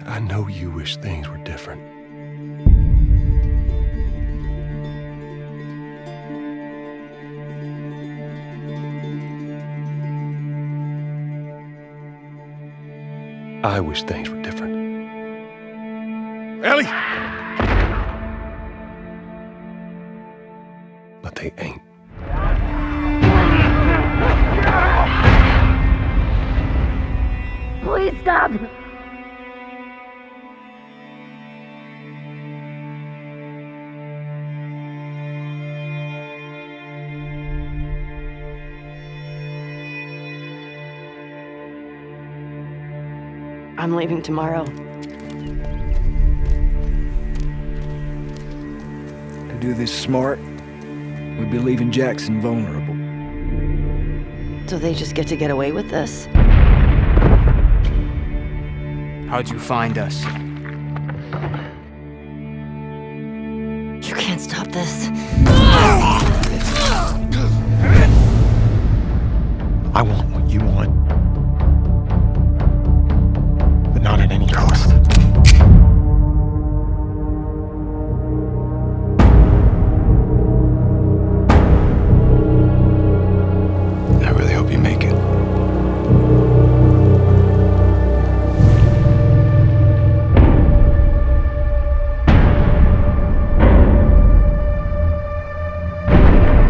I know you wish things were different. I wish things were different. Ellie! But they ain't. Please stop! I'm leaving tomorrow. To do this smart, we'd be leaving Jackson vulnerable. So they just get to get away with this? How'd you find us? You can't stop this. I want what you want. But not at any cost. I really hope you make it.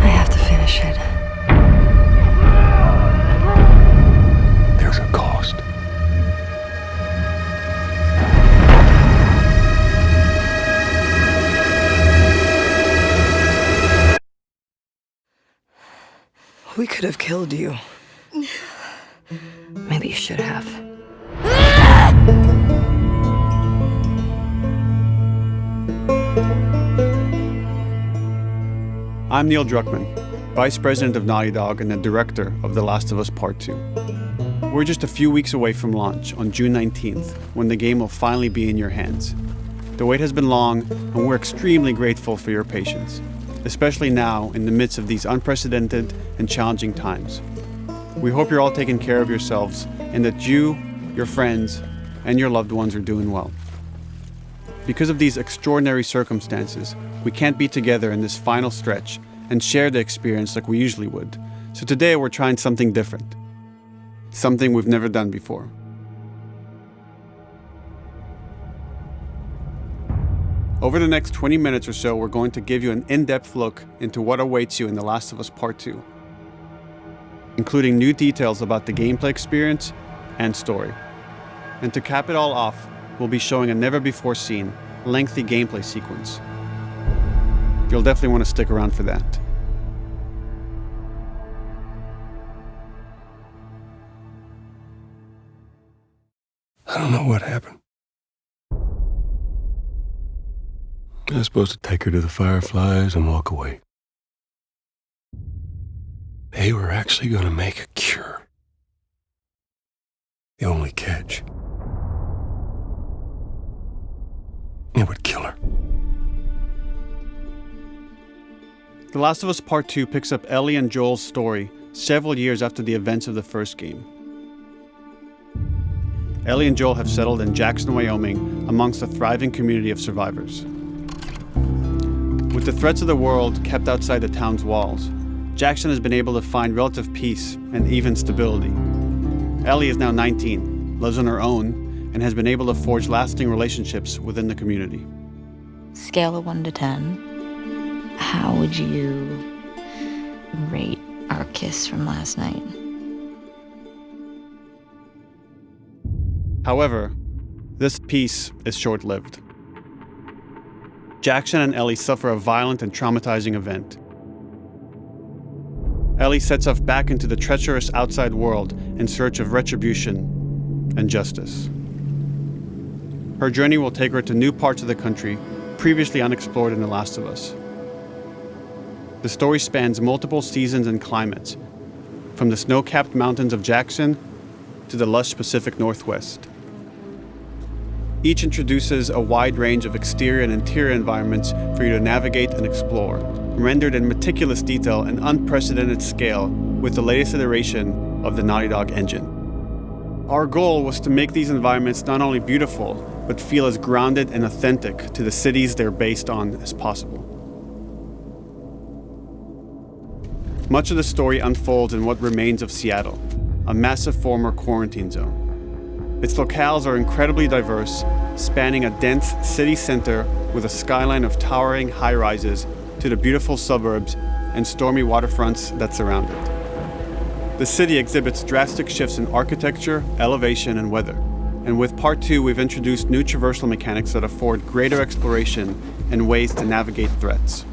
I have to finish it. There's a cost. We could have killed you. Maybe you should have. I'm Neil Druckmann, Vice President of Naughty Dog and the Director of The Last of Us Part 2. We're just a few weeks away from launch on June 19th, when the game will finally be in your hands. The wait has been long, and we're extremely grateful for your patience, especially now in the midst of these unprecedented and challenging times. We hope you're all taking care of yourselves and that you, your friends, and your loved ones are doing well. Because of these extraordinary circumstances, we can't be together in this final stretch and share the experience like we usually would. So today we're trying something different. Something we've never done before. Over the next 20 minutes or so, we're going to give you an in-depth look into what awaits you in The Last of Us Part 2, including new details about the gameplay experience and story. And to cap it all off, we'll be showing a never-before-seen, lengthy gameplay sequence. You'll definitely want to stick around for that. I don't know what happened. I was supposed to take her to the Fireflies and walk away. They were actually going to make a cure. The only catch, it would kill her. The Last of Us Part 2 picks up Ellie and Joel's story several years after the events of the first game. Ellie and Joel have settled in Jackson, Wyoming, amongst a thriving community of survivors. With the threats of the world kept outside the town's walls, Jackson has been able to find relative peace and even stability. Ellie is now 19, lives on her own, and has been able to forge lasting relationships within the community. Scale of 1 to 10, how would you rate our kiss from last night? However, this peace is short-lived. Jackson and Ellie suffer a violent and traumatizing event. Ellie sets off back into the treacherous outside world in search of retribution and justice. Her journey will take her to new parts of the country previously unexplored in The Last of Us. The story spans multiple seasons and climates, from the snow-capped mountains of Jackson to the lush Pacific Northwest. Each introduces a wide range of exterior and interior environments for you to navigate and explore, rendered in meticulous detail and unprecedented scale with the latest iteration of the Naughty Dog engine. Our goal was to make these environments not only beautiful, but feel as grounded and authentic to the cities they're based on as possible. Much of the story unfolds in what remains of Seattle, a massive former quarantine zone. Its locales are incredibly diverse, spanning a dense city center with a skyline of towering high-rises to the beautiful suburbs and stormy waterfronts that surround it. The city exhibits drastic shifts in architecture, elevation, and weather. And with Part 2, we've introduced new traversal mechanics that afford greater exploration and ways to navigate threats.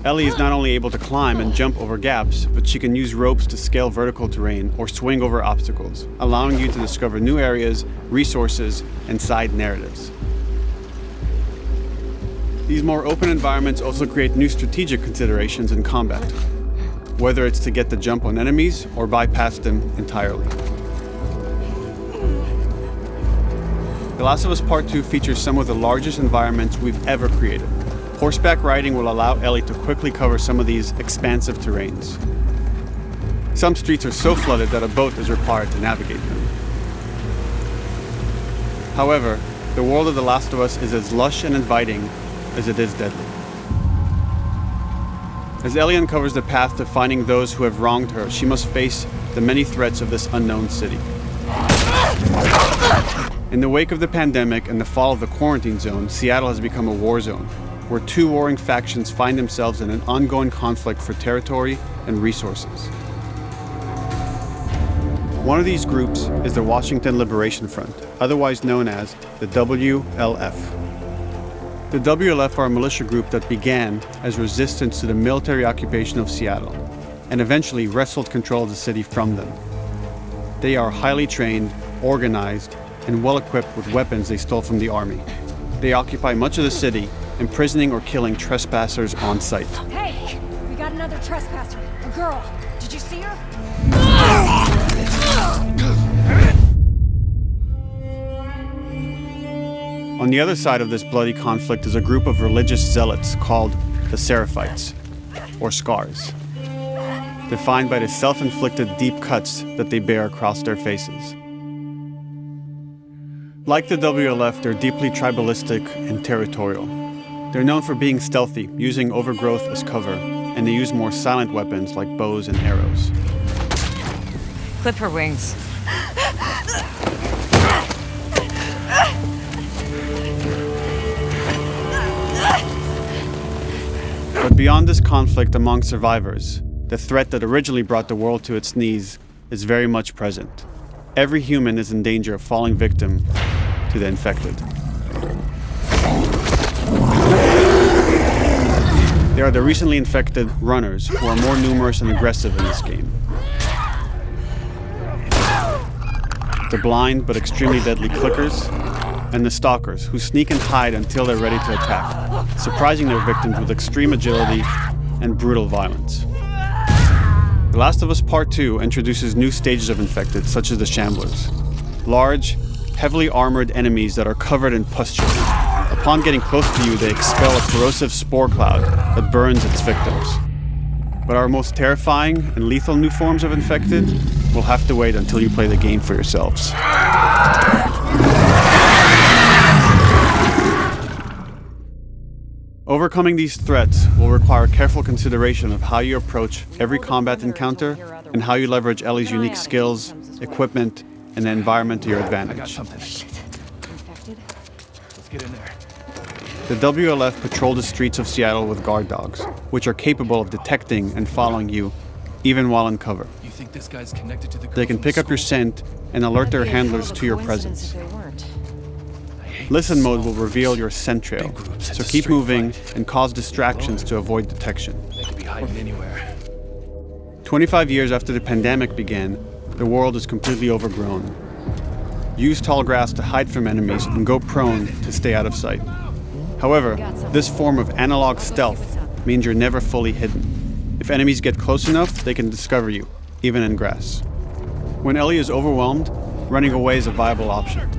Ellie is not only able to climb and jump over gaps, but she can use ropes to scale vertical terrain or swing over obstacles, allowing you to discover new areas, resources, and side narratives. These more open environments also create new strategic considerations in combat, whether it's to get the jump on enemies or bypass them entirely. The Last of Us Part 2 features some of the largest environments we've ever created. Horseback riding will allow Ellie to quickly cover some of these expansive terrains. Some streets are so flooded that a boat is required to navigate them. However, the world of The Last of Us is as lush and inviting as it is deadly. As Ellie uncovers the path to finding those who have wronged her, she must face the many threats of this unknown city. In the wake of the pandemic and the fall of the quarantine zone, Seattle has become a war zone, where two warring factions find themselves in an ongoing conflict for territory and resources. One of these groups is the Washington Liberation Front, otherwise known as the WLF. The WLF are a militia group that began as resistance to the military occupation of Seattle and eventually wrestled control of the city from them. They are highly trained, organized, and well-equipped with weapons they stole from the army. They occupy much of the city, imprisoning or killing trespassers on sight. Hey, we got another trespasser, a girl. Did you see her? On the other side of this bloody conflict is a group of religious zealots called the Seraphites, or Scars, defined by the self-inflicted deep cuts that they bear across their faces. Like the WLF, they're deeply tribalistic and territorial. They're known for being stealthy, using overgrowth as cover, and they use more silent weapons like bows and arrows. Clip her wings. But beyond this conflict among survivors, the threat that originally brought the world to its knees is very much present. Every human is in danger of falling victim to the infected. They are the recently infected runners, who are more numerous and aggressive in this game. The blind but extremely deadly clickers, and the stalkers, who sneak and hide until they're ready to attack, surprising their victims with extreme agility and brutal violence. The Last of Us Part 2 introduces new stages of infected, such as the Shamblers, large, heavily armored enemies that are covered in pustules. Upon getting close to you, they expel a corrosive spore cloud that burns its victims. But our most terrifying and lethal new forms of infected will have to wait until you play the game for yourselves. Overcoming these threats will require careful consideration of how you approach every combat encounter and how you leverage Ellie's unique skills, equipment, and the environment to your advantage. Let's get in there. The WLF patrol the streets of Seattle with guard dogs, which are capable of detecting and following you, even while in cover. You think this guy's connected to the girl They can from pick up your school? scent and alert their handlers to your presence. Listen mode will reveal your scent trail, so keep moving and cause distractions to avoid detection. They could be hiding anywhere. 25 years after the pandemic began, the world is completely overgrown. Use tall grass to hide from enemies and go prone to stay out of sight. However, this form of analog stealth means you're never fully hidden. If enemies get close enough, they can discover you, even in grass. When Ellie is overwhelmed, running away is a viable option.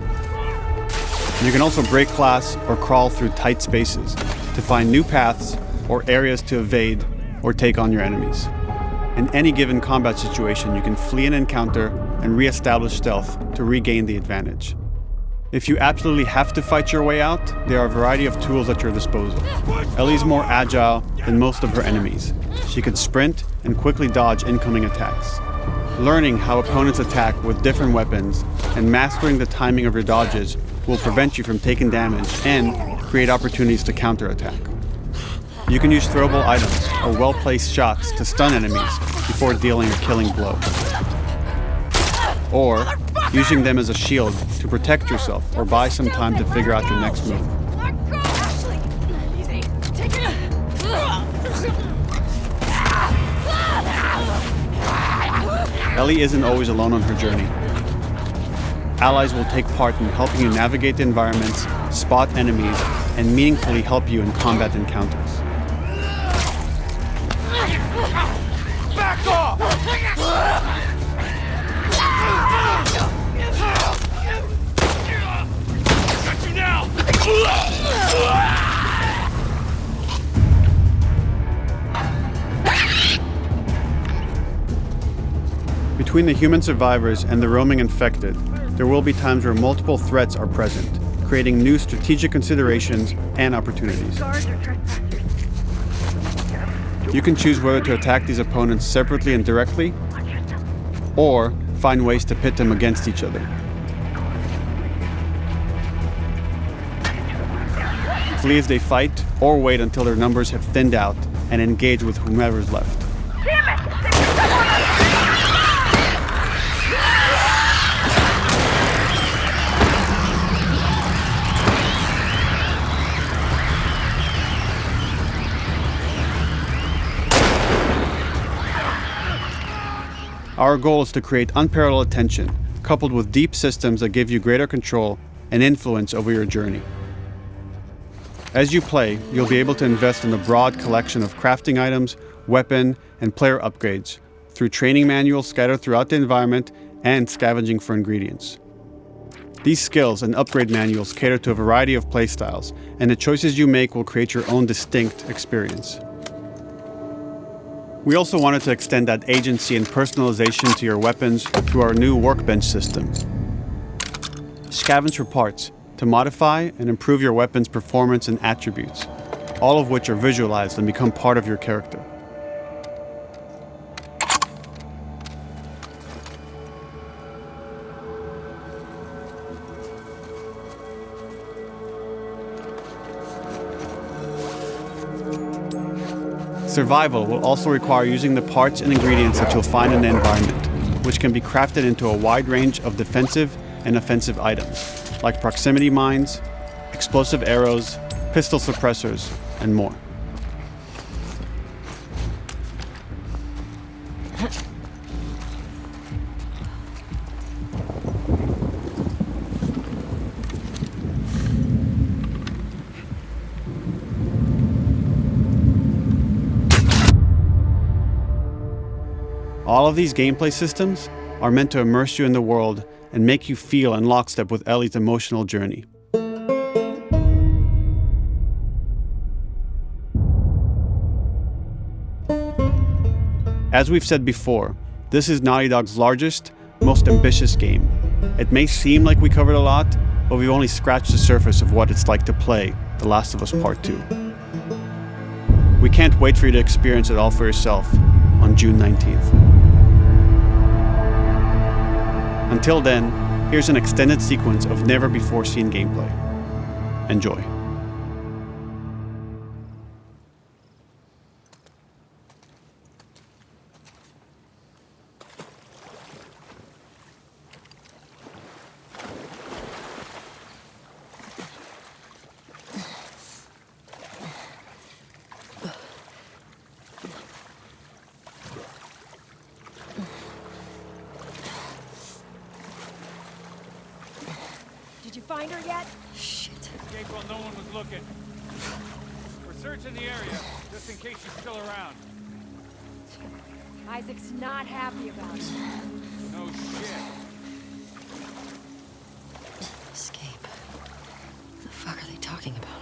You can also break glass or crawl through tight spaces to find new paths or areas to evade or take on your enemies. In any given combat situation, you can flee an encounter and re-establish stealth to regain the advantage. If you absolutely have to fight your way out, there are a variety of tools at your disposal. Ellie's more agile than most of her enemies. She can sprint and quickly dodge incoming attacks. Learning how opponents attack with different weapons and mastering the timing of your dodges will prevent you from taking damage and create opportunities to counterattack. You can use throwable items or well-placed shots to stun enemies before dealing a killing blow. Or using them as a shield to protect yourself or buy some time to figure out your next move. Ellie isn't always alone on her journey. Allies will take part in helping you navigate the environments, spot enemies, and meaningfully help you in combat encounters. Back off! Got you now! Between the human survivors and the roaming infected, there will be times where multiple threats are present, creating new strategic considerations and opportunities. You can choose whether to attack these opponents separately and directly, or find ways to pit them against each other. Flee as they fight, or wait until their numbers have thinned out and engage with whomever's left. Our goal is to create unparalleled tension, coupled with deep systems that give you greater control and influence over your journey. As you play, you'll be able to invest in a broad collection of crafting items, weapon, and player upgrades through training manuals scattered throughout the environment and scavenging for ingredients. These skills and upgrade manuals cater to a variety of playstyles, and the choices you make will create your own distinct experience. We also wanted to extend that agency and personalization to your weapons through our new workbench system. Scavenge for parts to modify and improve your weapon's performance and attributes, all of which are visualized and become part of your character. Survival will also require using the parts and ingredients that you'll find in the environment, which can be crafted into a wide range of defensive and offensive items, like proximity mines, explosive arrows, pistol suppressors, and more. All of these gameplay systems are meant to immerse you in the world and make you feel in lockstep with Ellie's emotional journey. As we've said before, this is Naughty Dog's largest, most ambitious game. It may seem like we covered a lot, but we've only scratched the surface of what it's like to play The Last of Us Part 2. We can't wait for you to experience it all for yourself on June 19th. Until then, here's an extended sequence of never-before-seen gameplay. Enjoy. Did you find her yet? Shit. Escape while no one was looking. We're searching the area, just in case she's still around. Isaac's not happy about it. No shit. Escape. What the fuck are they talking about?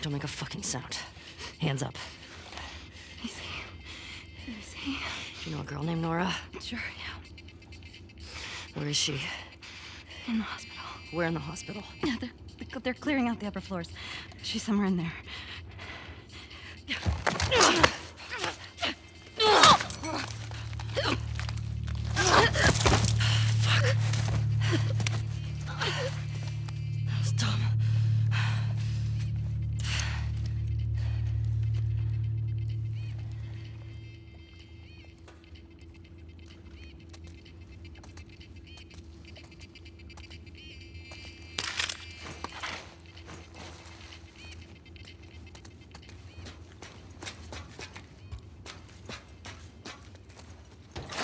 Don't make a fucking sound. Hands up. Easy. Do you know a girl named Nora? Sure, yeah. Where is she? In the hospital. Where in the hospital? Yeah, they're clearing out the upper floors. She's somewhere in there.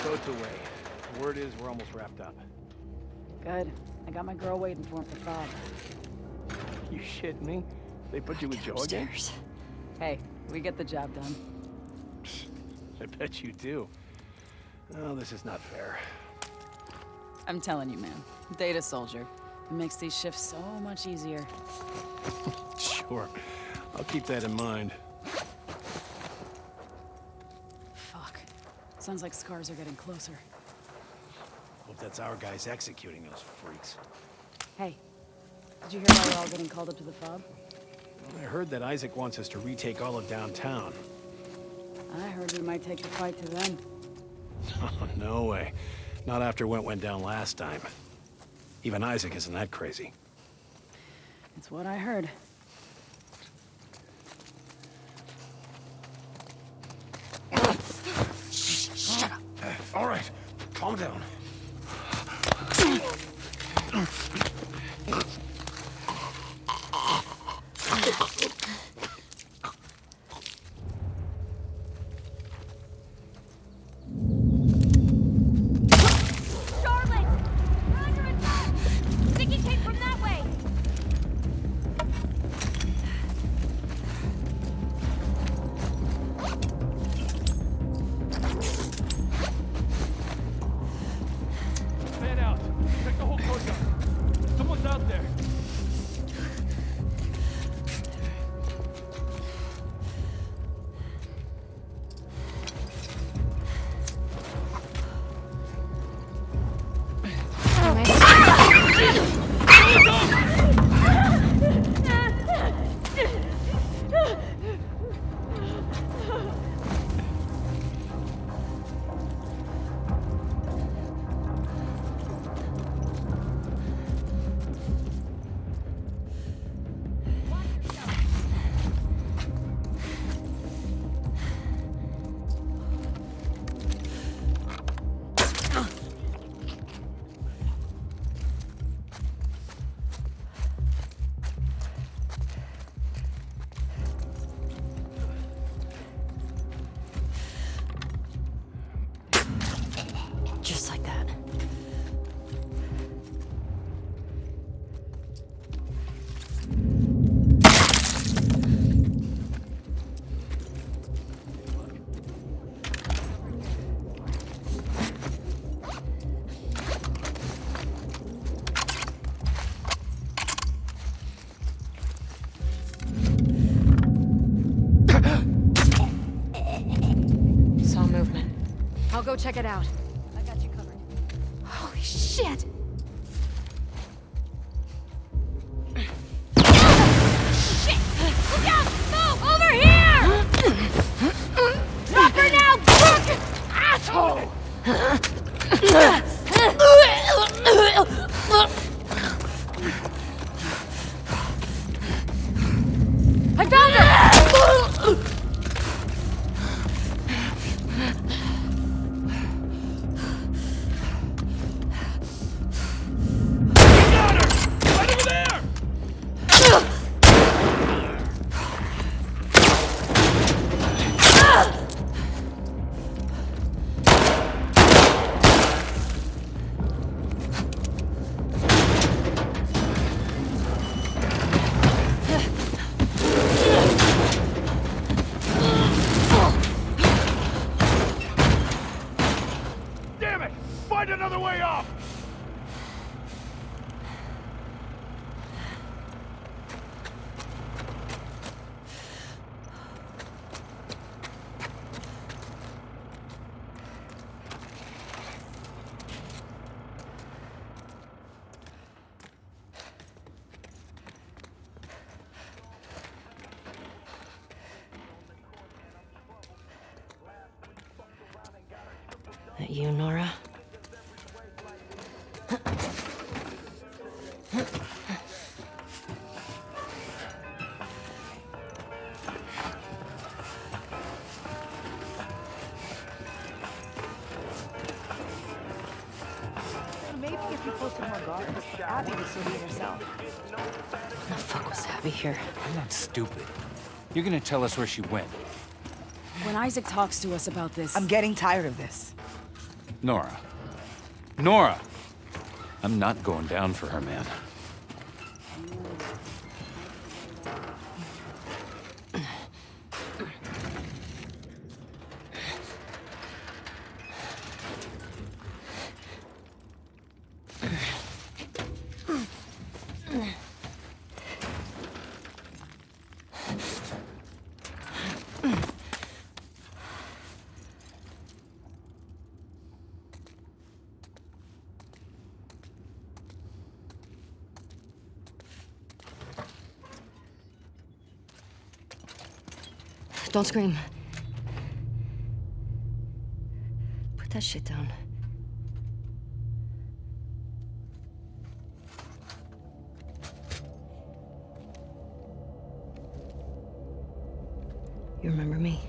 Boat's away. Word is we're almost wrapped up. Good. I got my girl waiting for him for Bob. You shit me? They put you with Joe again? Upstairs. Hey, we get the job done. I bet you do. Oh, this is not fair. I'm telling you, man. Data soldier. It makes these shifts so much easier. Sure. I'll keep that in mind. Fuck. Sounds like scars are getting closer. Hope that's our guys executing those freaks. Hey, did you hear why we're all getting called up to the fob? I heard that Isaac wants us to retake all of downtown. I heard we might take the fight to them. Oh, no way. Not after what went down last time. Even Isaac isn't that crazy. It's what I heard. Shut up. All right, calm down. Man out. Check the whole courtyard. Someone's out there. Just like that. Saw movement. I'll go check it out. I got you covered. Holy shit! Shit! Look out! Move! Over here! Drop her now, crook! Asshole! I found her! That you, Nora? Maybe if you posted more guards, Abby would still be herself. When the fuck was Abby here? I'm not stupid. You're gonna tell us where she went. When Isaac talks to us about this... I'm getting tired of this. Nora. Nora! I'm not going down for her, man. Don't scream. Put that shit down. You remember me?